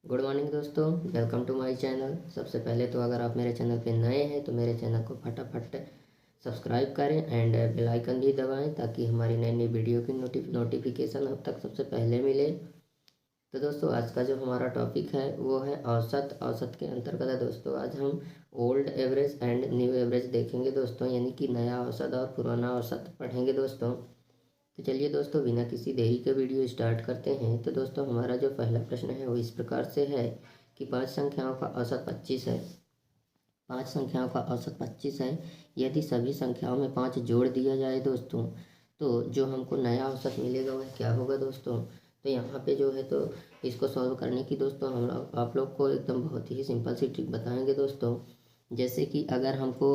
Good morning दोस्तों, welcome to my channel. सबसे पहले तो अगर आप मेरे चैनल पे नए हैं तो मेरे चैनल को फटाफट सब्सक्राइब करें एंड बेल आइकन भी दबाएं ताकि हमारी नई नई वीडियो की नोटिफिकेशन आप तक सबसे पहले मिले। तो दोस्तों आज का जो हमारा टॉपिक है वो है औसत। औसत के अंतर्गत है दोस्तों आज हम old average and new average देखेंगे दोस्तों, यानी कि नया औसत और पुराना औसत पढ़ेंगे दोस्तों। तो चलिए दोस्तों बिना किसी देरी के वीडियो स्टार्ट करते हैं। तो दोस्तों हमारा जो पहला प्रश्न है वो इस प्रकार से है कि पांच संख्याओं का औसत 25 है। पांच संख्याओं का औसत 25 है। यदि सभी संख्याओं में 5 जोड़ दिया जाए दोस्तों तो जो हमको नया औसत मिलेगा वह क्या होगा दोस्तों। तो यहाँ पे जो है तो इसको सॉल्व करने की दोस्तों हम लोग आप लोग को एकदम बहुत ही सिंपल सी ट्रिक बताएंगे दोस्तों। जैसे कि अगर हमको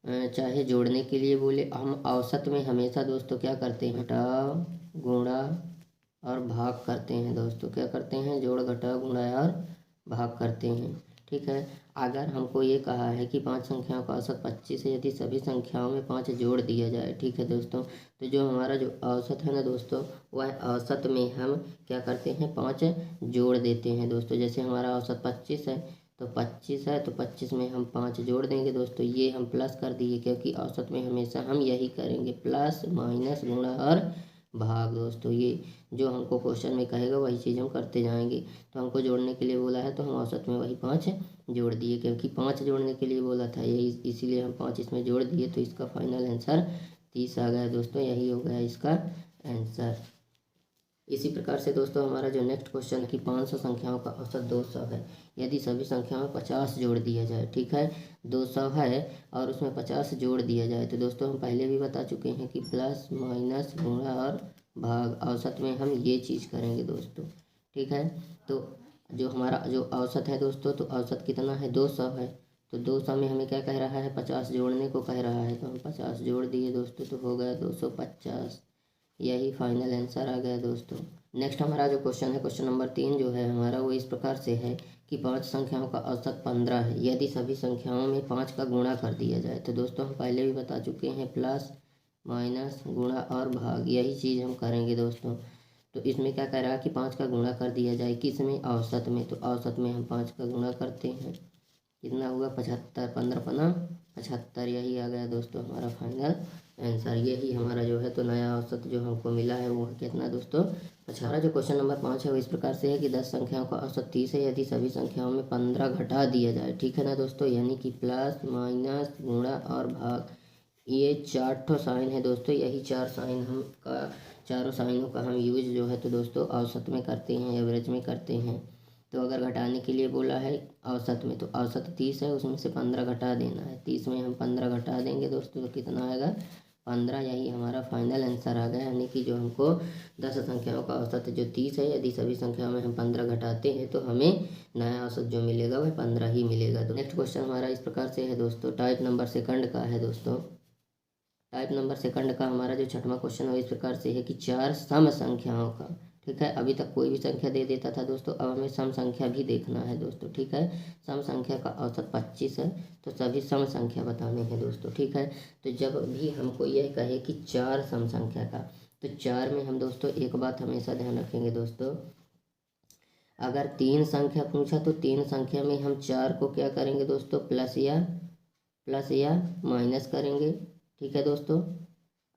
चाहे जोड़ने के लिए बोले, हम औसत में हमेशा दोस्तों क्या करते हैं, घटा गुणा और भाग करते हैं दोस्तों। क्या करते हैं, जोड़ घटा गुणा और भाग करते हैं। ठीक है, अगर हमको ये कहा है कि पांच संख्याओं का औसत 25 है, यदि सभी संख्याओं में 5 जोड़ दिया जाए, ठीक है दोस्तों, तो जो हमारा जो औसत है ना दोस्तों, वह औसत में हम क्या करते हैं, 5 जोड़ देते हैं दोस्तों। जैसे हमारा औसत 25 है तो 25 है तो 25 में हम 5 जोड़ देंगे दोस्तों। ये हम प्लस कर दिए क्योंकि औसत में हमेशा हम यही करेंगे, प्लस माइनस गुणा और भाग दोस्तों। ये जो हमको क्वेश्चन में कहेगा वही चीज़ हम करते जाएंगे। तो हमको जोड़ने के लिए बोला है तो हम औसत में वही 5 जोड़ दिए, क्योंकि 5 जोड़ने के लिए बोला था यही, इसीलिए हम 5 इसमें जोड़ दिए। तो इसका फाइनल आंसर 30 आ गया दोस्तों, यही हो गया इसका आंसर। इसी प्रकार से दोस्तों हमारा जो नेक्स्ट क्वेश्चन है कि 500 संख्याओं का औसत 200 है। यदि सभी संख्याओं में 50 जोड़ दिया जाए, ठीक है, 200 है और उसमें 50 जोड़ दिया जाए, तो दोस्तों हम पहले भी बता चुके हैं कि प्लस माइनस गुणा और भाग, औसत में हम ये चीज़ करेंगे दोस्तों। ठीक है, तो जो हमारा जो औसत है दोस्तों, तो औसत कितना है, 200 है। तो 200 में हमें क्या कह रहा है, 50 जोड़ने को कह रहा है, तो हम 50 जोड़ दिए दोस्तों, तो हो गया 250। यही फाइनल आंसर आ गया दोस्तों। नेक्स्ट हमारा जो क्वेश्चन है, क्वेश्चन नंबर 3 जो है हमारा, वो इस प्रकार से है कि पांच संख्याओं का औसत 15 है। यदि सभी संख्याओं में 5 का गुणा कर दिया जाए, तो दोस्तों हम पहले भी बता चुके हैं, प्लस माइनस गुणा और भाग, यही चीज़ हम करेंगे दोस्तों। तो इसमें क्या कह रहा है कि 5 का गुणा कर दिया जाए, किस में, औसत में। तो औसत में हम 5 का गुणा करते हैं, कितना हुआ, 75, 15 पना 75, यही आ गया दोस्तों हमारा फाइनल आंसर। यही हमारा जो है तो नया औसत जो हमको मिला है वो कितना दोस्तों, 15। जो क्वेश्चन नंबर 5 है वो इस प्रकार से है कि 10 संख्याओं का औसत 30 है। यदि सभी संख्याओं में 15 घटा दिया जाए, ठीक है ना दोस्तों, यानी कि प्लस माइनस गुणा और भाग, ये 4 ठो साइन है दोस्तों। यही 4 साइन हम का, चारों साइनों का हम यूज जो है तो दोस्तों औसत में करते हैं, एवरेज में करते हैं। तो अगर घटाने के लिए बोला है औसत में, तो औसत 30 है, उसमें से 15 घटा देना है। 30 में हम 15 घटा देंगे दोस्तों, तो कितना आएगा, 15। यही हमारा फाइनल आंसर आ गया, यानी कि जो हमको 10 संख्याओं का औसत जो 30 है, यदि सभी संख्याओं में हम 15 घटाते हैं तो हमें नया औसत जो मिलेगा वह 15 ही मिलेगा। तो नेक्स्ट क्वेश्चन हमारा इस प्रकार से है दोस्तों, टाइप नंबर सेकंड का है दोस्तों। टाइप नंबर सेकंड का हमारा जो छठवां क्वेश्चन है इस प्रकार से है कि 4 सम संख्याओं का, ठीक है, अभी तक कोई भी संख्या दे देता था दोस्तों, अब हमें सम संख्या भी देखना है दोस्तों। ठीक है, सम संख्या का औसत 25 है, तो सभी सम संख्या बताने हैं दोस्तों। ठीक है, तो जब भी हमको यह कहे कि 4 सम संख्या का, तो 4 में हम दोस्तों एक बात हमेशा ध्यान रखेंगे दोस्तों, अगर 3 संख्या पूछा तो 3 संख्या में हम 4 को क्या करेंगे दोस्तों, प्लस या माइनस करेंगे। ठीक है दोस्तों,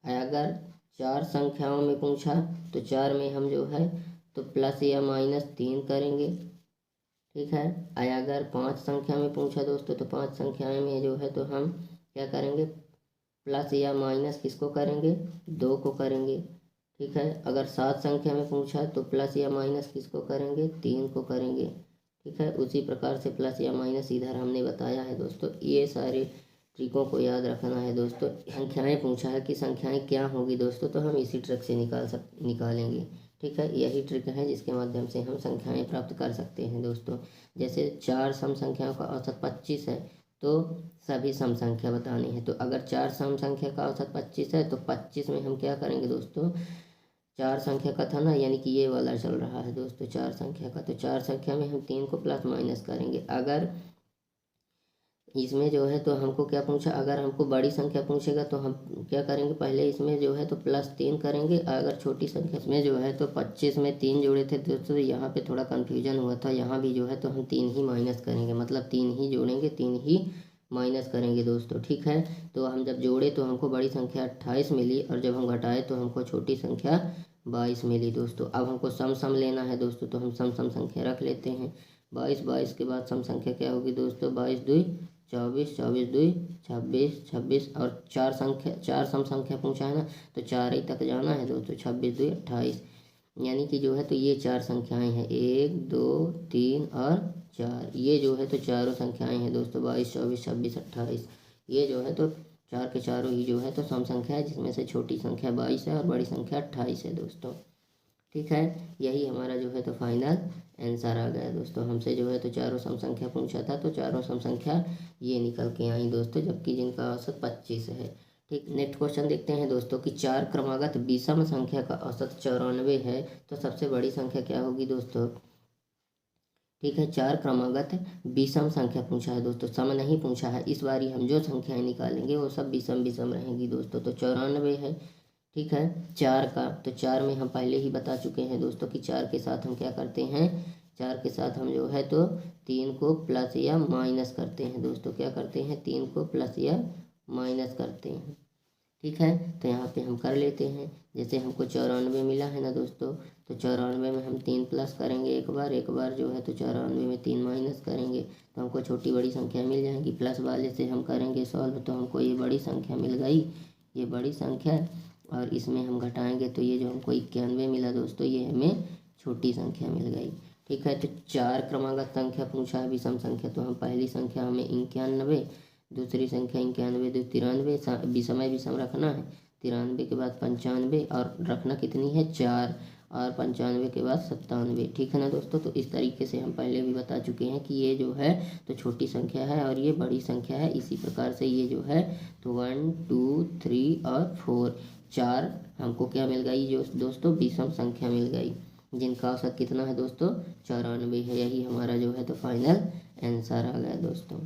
अगर 4 संख्याओं में पूछा तो 4 में हम जो है तो प्लस या माइनस 3 करेंगे। ठीक है, अगर 5 संख्या में पूछा दोस्तों तो 5 संख्याएं में जो है तो हम क्या करेंगे, प्लस या माइनस किसको करेंगे, 2 को करेंगे। ठीक है, अगर 7 संख्या में पूछा तो प्लस या माइनस किसको करेंगे, 3 को करेंगे। ठीक है, उसी प्रकार से प्लस या माइनस इधर हमने बताया है दोस्तों। ये सारे ट्रिकों को याद रखना है दोस्तों। संख्याएं पूछा है कि संख्याएं क्या होंगी दोस्तों, तो हम इसी ट्रिक से निकालेंगे। ठीक है, यही ट्रिक है जिसके माध्यम से हम संख्याएं प्राप्त कर सकते हैं दोस्तों। जैसे 4 सम संख्याओं का औसत 25 है, तो सभी सम संख्या बतानी है। तो अगर 4 सम संख्या का औसत 25 है तो 25 में हम क्या करेंगे दोस्तों, 4 संख्या का था ना, यानी कि ये वाला चल रहा है दोस्तों 4 संख्या का, तो 4 संख्या में हम 3 को प्लस माइनस करेंगे। अगर इसमें जो है तो हमको क्या पूछा, अगर हमको बड़ी संख्या पूछेगा तो हम क्या करेंगे, पहले इसमें जो है तो +3 करेंगे। अगर छोटी संख्या इसमें जो है तो 25 में 3 जोड़े थे दोस्तों, यहाँ पे थोड़ा कन्फ्यूजन हुआ था। यहाँ भी जो है तो हम 3 ही माइनस करेंगे, मतलब 3 ही जोड़ेंगे, 3 ही माइनस करेंगे दोस्तों, ठीक है। तो हम जब जोड़े तो हमको बड़ी संख्या 28 मिली, और जब हम घटाए तो हमको छोटी संख्या 22 मिली दोस्तों। अब हमको सम सम लेना है दोस्तों, तो हम सम सम संख्या रख लेते हैं। 22 के बाद सम संख्या क्या होगी दोस्तों, 22 2 24, 24 2 26, 26 और चार सम संख्या पूछा है ना, तो 4 ही तक जाना है दोस्तों। 26 2 28, यानी कि जो है तो ये 4 संख्याएं हैं, 1 2 3 और 4। ये जो है तो चारों संख्याएं हैं दोस्तों, 22 24 26 28। ये जो है तो चार के चारों ही जो है तो सम संख्या है, जिसमें से छोटी संख्या 22 है और बड़ी संख्या 28 है दोस्तों, ठीक है। यही हमारा जो है तो फाइनल आंसर आ गया दोस्तों। हमसे जो है तो चारों सम संख्या पूछा था, तो चारों सम संख्या ये निकल के आई दोस्तों, जबकि जिनका औसत 25 है। ठीक, नेक्स्ट क्वेश्चन देखते हैं दोस्तों कि 4 क्रमागत विषम संख्या का औसत 94 है, तो सबसे बड़ी संख्या क्या होगी दोस्तों। ठीक है, 4 क्रमागत विषम संख्या पूछा है दोस्तों, सम नहीं पूछा है। इस बारी हम जो संख्याएं निकालेंगे वो सब विषम विषम रहेंगी दोस्तों। तो 94 है, ठीक है। 4 का, तो 4 में हम पहले ही बता चुके हैं दोस्तों कि 4 के साथ हम क्या करते हैं, 4 के साथ हम जो है तो 3 को प्लस या माइनस करते हैं दोस्तों। क्या करते हैं, 3 को प्लस या माइनस करते हैं, ठीक है। तो यहाँ पे हम कर लेते हैं। जैसे हमको 94 मिला है ना दोस्तों, तो 94 में हम 3 प्लस करेंगे एक बार जो है तो 94 में 3 माइनस करेंगे, तो हमको छोटी बड़ी संख्या मिल जाएंगी। प्लस वाले से हम करेंगे सॉल्व, तो हमको ये बड़ी संख्या मिल गई, ये बड़ी संख्या। और इसमें हम घटाएंगे तो ये जो हमको 91 मिला दोस्तों, ये हमें छोटी संख्या मिल गई, ठीक है। तो 4 क्रमागत संख्या पूछा है विषम संख्या, तो हम पहली संख्या हमें 91, दूसरी संख्या 91 2 93, विषमय विषम रखना है। 93 के बाद 95 और रखना कितनी है 4, और 95 के बाद 97, ठीक है ना दोस्तों। तो इस तरीके से हम पहले भी बता चुके हैं कि ये जो है तो छोटी संख्या है और ये बड़ी संख्या है। इसी प्रकार से ये जो है तो 1 2 3 और 4, 4 हमको क्या मिल गई जो दोस्तों, विषम संख्या मिल गई, जिनका औसत कितना है दोस्तों, 94 है। यही हमारा जो है तो फाइनल आंसर आ गया दोस्तों।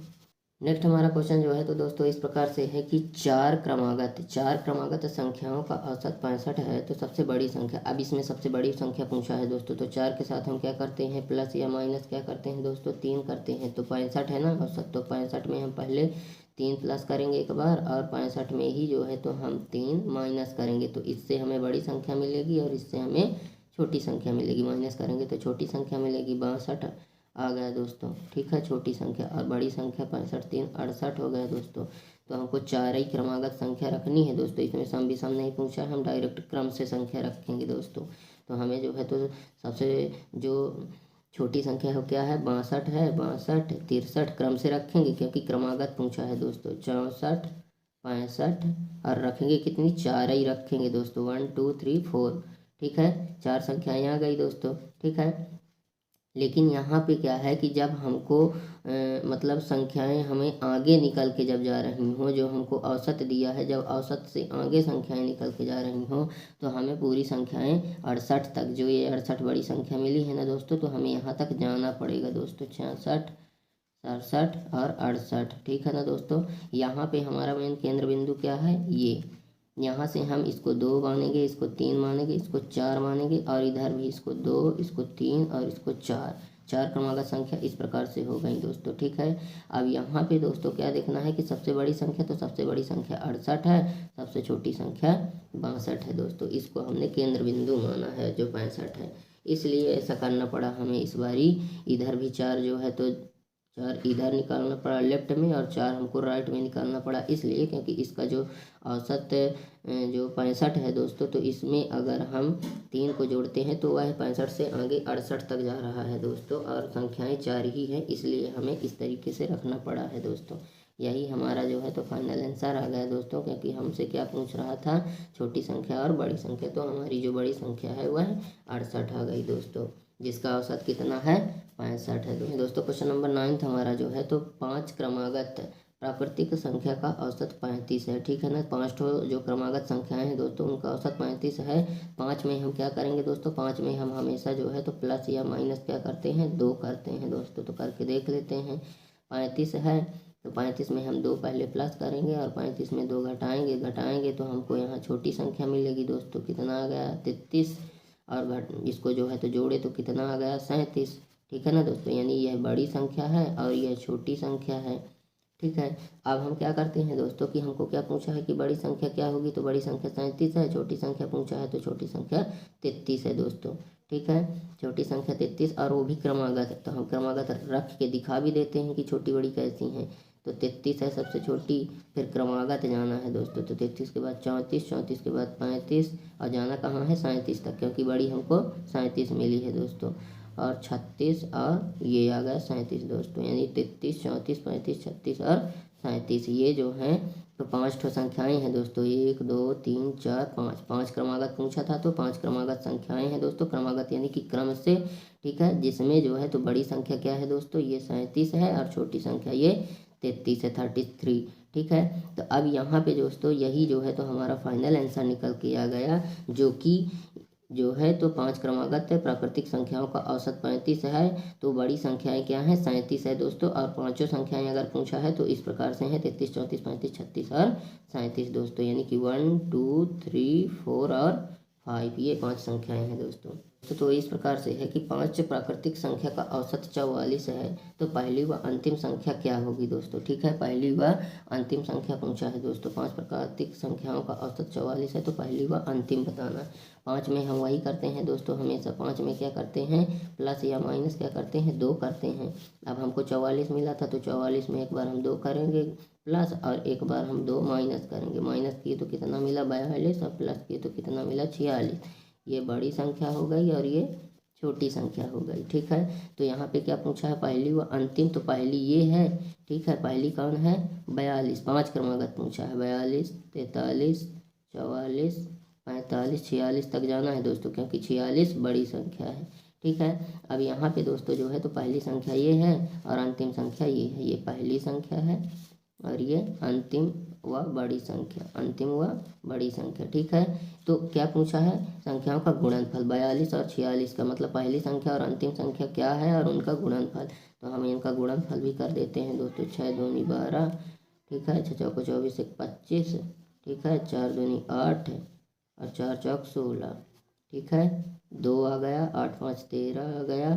नेक्स्ट हमारा क्वेश्चन जो है तो दोस्तों इस प्रकार से है कि 4 क्रमागत संख्याओं का औसत 65 है, तो सबसे बड़ी संख्या। अब इसमें सबसे बड़ी संख्या पूछा है दोस्तों, तो 4 के साथ हम क्या करते हैं, प्लस या माइनस क्या करते हैं दोस्तों, 3 करते हैं। तो 65 है ना औसत, तो 65 में हम पहले 3 प्लस करेंगे एक बार, और 65 में ही जो है तो हम 3 माइनस करेंगे, तो इससे हमें बड़ी संख्या मिलेगी और इससे हमें छोटी संख्या मिलेगी। माइनस करेंगे तो छोटी संख्या मिलेगी, 62 आ गया दोस्तों, ठीक है, छोटी संख्या। और बड़ी संख्या 65 3 68 हो गया दोस्तों। तो हमको 4 ही क्रमागत संख्या रखनी है दोस्तों, इसमें सम विषम नहीं पूछा, हम डायरेक्ट क्रम से संख्या रखेंगे दोस्तों। तो हमें जो है तो सबसे जो छोटी संख्या हो क्या है, 62 है, 62 63 क्रम से रखेंगे क्योंकि क्रमागत पूछा है दोस्तों। 64 65 और रखेंगे कितनी, 4 ही रखेंगे दोस्तों, 1 2 3 4, ठीक है। 4 संख्याएँ आ गई दोस्तों, ठीक है। लेकिन यहाँ पे क्या है कि जब हमको मतलब संख्याएं हमें आगे निकल के जब जा रही हों, जो हमको औसत दिया है, जब औसत से आगे संख्याएं निकल के जा रही हों, तो हमें पूरी संख्याएं 68 तक, जो ये 68 बड़ी संख्या मिली है ना दोस्तों, तो हमें यहाँ तक जाना पड़ेगा दोस्तों। 66 67 और 68, ठीक है ना दोस्तों। यहाँ पे हमारा मेन केंद्र बिंदु क्या है, ये यहाँ से हम इसको 2 मानेंगे, इसको 3 मानेंगे, इसको 4 मानेंगे, और इधर भी इसको 2 इसको 3 और इसको 4, 4 क्रमागत संख्या इस प्रकार से हो गई दोस्तों, ठीक है। अब यहाँ पे दोस्तों क्या देखना है कि सबसे बड़ी संख्या, तो सबसे बड़ी संख्या 68 है, सबसे छोटी संख्या 62 है दोस्तों। इसको हमने केंद्र बिंदु माना है जो 65 है, इसलिए ऐसा करना पड़ा हमें इस बारी। इधर भी 4 जो है तो 4 इधर निकालना पड़ा लेफ्ट में, और 4 हमको राइट में निकालना पड़ा, इसलिए क्योंकि इसका जो औसत जो 65 है दोस्तों, तो इसमें अगर हम 3 को जोड़ते हैं तो वह 65 से आगे 68 तक जा रहा है दोस्तों, और संख्याएं 4 ही हैं, इसलिए हमें इस तरीके से रखना पड़ा है दोस्तों। यही हमारा जो है तो फाइनल आंसर आ गया दोस्तों, क्योंकि हमसे क्या पूछ रहा था, छोटी संख्या और बड़ी संख्या। तो हमारी जो बड़ी संख्या है वह 68 आ गई दोस्तों, जिसका औसत कितना है, 65 है दोस्तों। क्वेश्चन नंबर 9 हमारा जो है तो 5 क्रमागत प्राकृतिक संख्या का औसत 35 है, ठीक है ना। 5 जो क्रमागत संख्याएं हैं दोस्तों, उनका औसत 35 है। 5 में हम क्या करेंगे दोस्तों, 5 में हम हमेशा जो है तो प्लस या माइनस क्या करते हैं, 2 करते हैं दोस्तों। तो करके देख लेते हैं, 35 है, तो 35 में हम 2 पहले प्लस करेंगे और 35 में 2 घटाएंगे तो हमको यहाँ छोटी संख्या मिलेगी दोस्तों। कितना आ गया 33, और इसको जो है तो जोड़े तो कितना आ गया 37। ठीक है ना दोस्तों, यानी यह बड़ी संख्या है और यह छोटी संख्या है। ठीक है, अब हम क्या करते हैं दोस्तों कि हमको क्या पूछा है कि बड़ी संख्या क्या होगी, तो बड़ी संख्या 37 है। छोटी संख्या पूछा है तो छोटी संख्या 33 है दोस्तों। ठीक है, छोटी संख्या 33 और वो भी क्रमागत, तो हम क्रमागत रख के दिखा भी देते हैं कि छोटी बड़ी कैसी हैं। तो 33 है सबसे छोटी, फिर क्रमागत जाना है दोस्तों। तो 33 के बाद 34, 34 के बाद 35 और जाना कहाँ है 37 तक, क्योंकि बड़ी हमको 37 मिली है दोस्तों। और 36 और ये आ गया 37 दोस्तों, यानी 33, 34, 35, 36 और 37 ये जो हैं तो 5 ठो संख्याएँ हैं दोस्तों। 1 2 3 4 5, 5 क्रमागत पूछा था तो 5 क्रमागत संख्याएँ हैं दोस्तों। क्रमागत यानी कि क्रम से, ठीक है, जिसमें जो है तो बड़ी संख्या क्या है दोस्तों, ये 37 है और छोटी संख्या ये 33 है, 33। ठीक है, तो अब यहाँ पे दोस्तों यही जो है तो हमारा फाइनल आंसर निकल के आ गया, जो कि जो है तो 5 क्रमागत प्राकृतिक संख्याओं का औसत 35 है। तो बड़ी संख्याएं क्या हैं 37 है दोस्तों। और पांचों संख्याएं अगर पूछा है तो इस प्रकार से हैं 33, 34, 35, 36 और 37 दोस्तों, यानी कि 1 2 3 4 और 5 ये 5 संख्याएं हैं दोस्तों। तो इस प्रकार से है कि 5 प्राकृतिक संख्या का औसत 44 है। तो पहली व अंतिम संख्या क्या होगी दोस्तों। ठीक है, पहली व अंतिम संख्या पूछा है दोस्तों। 5 प्राकृतिक संख्याओं का औसत 44 है, तो पहली व अंतिम बताना। 5 में हम वही करते हैं दोस्तों हमेशा, 5 में क्या करते हैं प्लस या माइनस क्या करते हैं 2 करते हैं। अब हमको 44 मिला था तो 44 में एक बार हम 2 करेंगे प्लस और एक बार हम 2 माइनस करेंगे। माइनस किए तो कितना मिला 42 और प्लस किए तो कितना मिला 46। ये बड़ी संख्या हो गई और ये छोटी संख्या हो गई। ठीक है, तो यहाँ पे क्या पूछा है पहली व अंतिम, तो पहली ये है। ठीक है, पहली कौन है 42, 5 क्रमागत पूछा है 42, 43, 44, 45, 46 तक जाना है दोस्तों, क्योंकि 46 बड़ी संख्या है। ठीक है, अब यहाँ पे दोस्तों जो है तो पहली संख्या ये है और अंतिम संख्या ये है। ये पहली संख्या है और ये अंतिम व बड़ी संख्या, अंतिम व बड़ी संख्या। ठीक है, तो क्या पूछा है संख्याओं का गुणनफल 42 और 46 का, मतलब पहली संख्या और अंतिम संख्या क्या है और उनका गुणनफल। तो हम इनका गुणनफल भी कर देते हैं दोस्तों। 6 दूनी 12, ठीक है, 6 चौको 24, 1 25, ठीक है, 4 दूनी 8 और 4 चौक 16, ठीक है, 2 आ गया, 8 5 13 आ गया,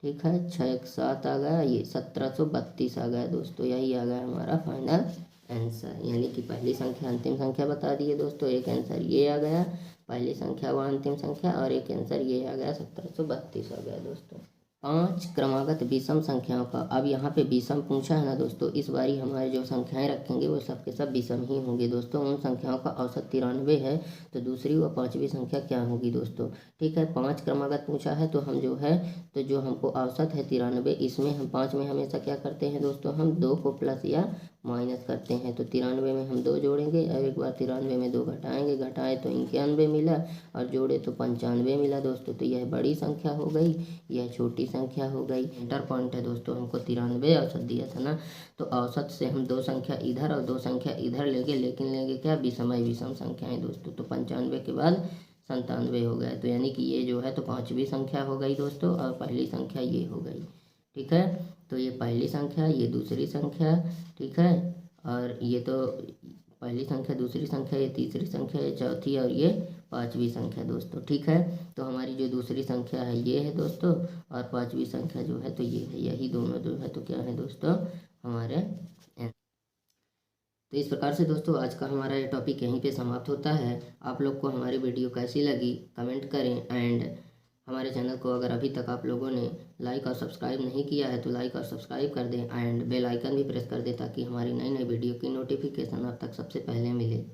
ठीक है, 6 1 7 आ गया, ये 1732 आ गया दोस्तों। यही आ गया हमारा फाइनल आंसर, यानी कि पहली संख्या अंतिम संख्या बता दिए दोस्तों। एक आंसर ये आ गया पहली संख्या व अंतिम संख्या, और एक आंसर ये आ गया 1732 आ गया दोस्तों। 5 क्रमागत विषम संख्याओं का, अब यहाँ पे विषम पूछा है ना दोस्तों, इस बारी हमारे जो संख्याएं रखेंगे वो सब के सब विषम ही होंगे दोस्तों। उन संख्याओं का औसत 93 है, तो दूसरी व पांचवी संख्या क्या होगी दोस्तों। ठीक है, 5 क्रमागत पूछा है तो हम जो है तो जो हमको औसत है 93, इसमें हम 5 में हमेशा क्या करते हैं दोस्तों, हम 2 को प्लस या माइनस करते हैं। तो 93 में हम 2 जोड़ेंगे और एक बार 93 में 2 घटाएंगे, घटाए तो 91 मिला और जोड़े तो 95 मिला दोस्तों। तो यह बड़ी संख्या हो गई, यह छोटी संख्या हो गई। इंटर पॉइंट है दोस्तों, हमको 93 औसत दिया था ना, तो औसत से हम 2 संख्या इधर और 2 संख्या इधर लेंगे, लेकिन लेंगे क्या विषमय विषम संख्याएं दोस्तों। तो 95 के बाद 97 हो गया, तो यानी कि ये जो है तो पांचवी संख्या हो गई दोस्तों और पहली संख्या ये हो गई। ठीक है, तो ये पहली संख्या, ये दूसरी संख्या, ठीक है, और ये तो पहली संख्या, दूसरी संख्या, ये तीसरी संख्या, ये चौथी और ये पांचवी संख्या दोस्तों। ठीक है, तो हमारी जो दूसरी संख्या है ये है दोस्तों और पांचवी संख्या जो है तो ये है। यही दोनों जो है तो क्या है दोस्तों हमारे। तो इस प्रकार से दोस्तों आज का हमारा ये टॉपिक यहीं पे समाप्त होता है। आप लोग को हमारी वीडियो कैसी लगी कमेंट करें, एंड हमारे चैनल को अगर अभी तक आप लोगों ने लाइक और सब्सक्राइब नहीं किया है तो लाइक और सब्सक्राइब कर दें, एंड बेल आइकन भी प्रेस कर दें ताकि हमारी नई नई वीडियो की नोटिफिकेशन आप तक सबसे पहले मिले।